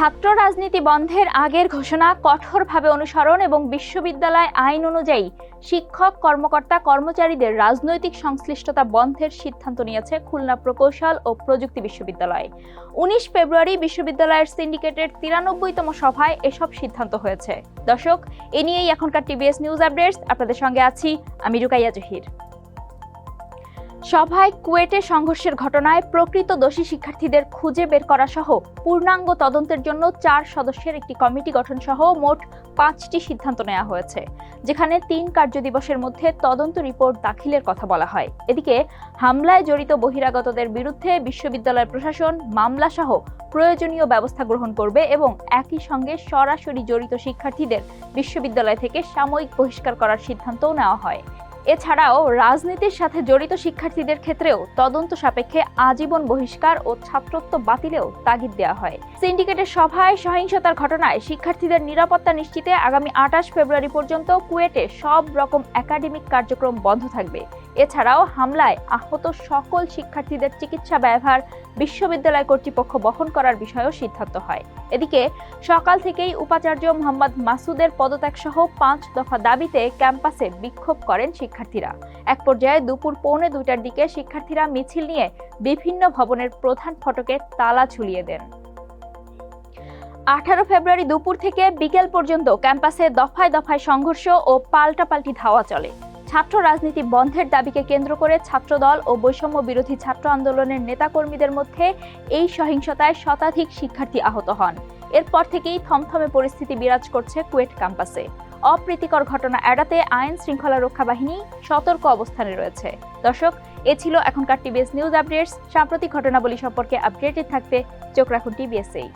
ছাত্র রাজনীতি বন্ধের আগের ঘোষণা কঠোরভাবে অনুসরণ এবং বিশ্ববিদ্যালয় আইন অনুযায়ী শিক্ষক কর্মকর্তা কর্মচারীদের রাজনৈতিক সংশ্লিষ্টতা বন্ধের সিদ্ধান্ত নিয়েছে খুলনা প্রকৌশল ও প্রযুক্তি বিশ্ববিদ্যালয়। ১৯ ফেব্রুয়ারি বিশ্ববিদ্যালয়ের সিন্ডিকেটের ৯৩তম সভায় এসব সিদ্ধান্ত হয়েছে। দর্শক, এ নিয়েই এখনকার টিবিএস নিউজ আপডেটস, আপনাদের সঙ্গে আছি আমি রুকাইয়া জহির। সভায় কুয়েটে সংঘর্ষের ঘটনায় প্রকৃত দোষী শিক্ষার্থীদের খুঁজে বের করা সহ পূর্ণাঙ্গ তদন্তের জন্য ৪ সদস্যের একটি কমিটি গঠন সহ মোট ৫টি সিদ্ধান্ত নেওয়া হয়েছে, যেখানে ৩ কার্যদিবসের মধ্যে তদন্ত রিপোর্ট দাখিলের কথা বলা হয়। এদিকে হামলায় জড়িত বহিরাগতদের বিরুদ্ধে বিশ্ববিদ্যালয় প্রশাসন মামলা সহ প্রয়োজনীয় ব্যবস্থা গ্রহণ করবে এবং একই সঙ্গে সরাসরি জড়িত শিক্ষার্থীদের বিশ্ববিদ্যালয় থেকে সাময়িক বহিষ্কার করার সিদ্ধান্তও নেওয়া হয়। এছাড়াও রাজনীতির সাথে জড়িত শিক্ষার্থীদের ক্ষেত্রেও তদন্ত সাপেক্ষে আজীবন বহিষ্কার ও ছাত্রত্ব বাতিলেও তাগিদ দেওয়া হয়। সিন্ডিকেটের সভায় সহিংসতার ঘটনায় শিক্ষার্থীদের নিরাপত্তা নিশ্চিতে আগামী ২৮ ফেব্রুয়ারি পর্যন্ত কুয়েটে সব রকম একাডেমিক কার্যক্রম বন্ধ থাকবে। এছাড়াও হামলায় আহত সকল শিক্ষার্থীদের চিকিৎসা ব্যয়ভার বিশ্ববিদ্যালয় কর্তৃপক্ষ বহন করার বিষয়েও সিদ্ধান্ত হয়। এদিকে সকাল থেকেই উপাচার্য মোহাম্মদ মাসুদের পদত্যাগ সহ ৫ দফা দাবিতে ক্যাম্পাসে বিক্ষোভ করেন শিক্ষার্থীরা। এক পর্যায়ে দুপুর ১:৩০টার দিকে শিক্ষার্থীরা মিছিল নিয়ে বিভিন্ন ভবনের প্রধান ফটকে তালা ঝুলিয়ে দেন। ১৮ ফেব্রুয়ারি দুপুর থেকে বিকেল পর্যন্ত ক্যাম্পাসে দফায় দফায় সংঘর্ষ ও পাল্টাপাল্টি ধাওয়া চলে। ছাত্র রাজনীতি বন্ধের দাবিকে কেন্দ্র করে ছাত্রদল ও বৈষম্য বিরোধী ছাত্র আন্দোলনের নেতাকর্মীদের মধ্যে এই সহিংসতায় শতাধিক শিক্ষার্থী আহত হন। এরপর থেকেই থমথমে পরিস্থিতি বিরাজ করছে কুয়েট ক্যাম্পাসে। অপ্রীতিকর ঘটনা এড়াতে আইন শৃঙ্খলা রক্ষা বাহিনী সতর্ক অবস্থানে রয়েছে। দর্শক, এ ছিল এখনকার টিবিএস নিউজ আপডেটস। সাম্প্রতিক ঘটনাবলী সম্পর্কে আপডেটেড থাকতে চোখ রাখুন টিবিএস-এই।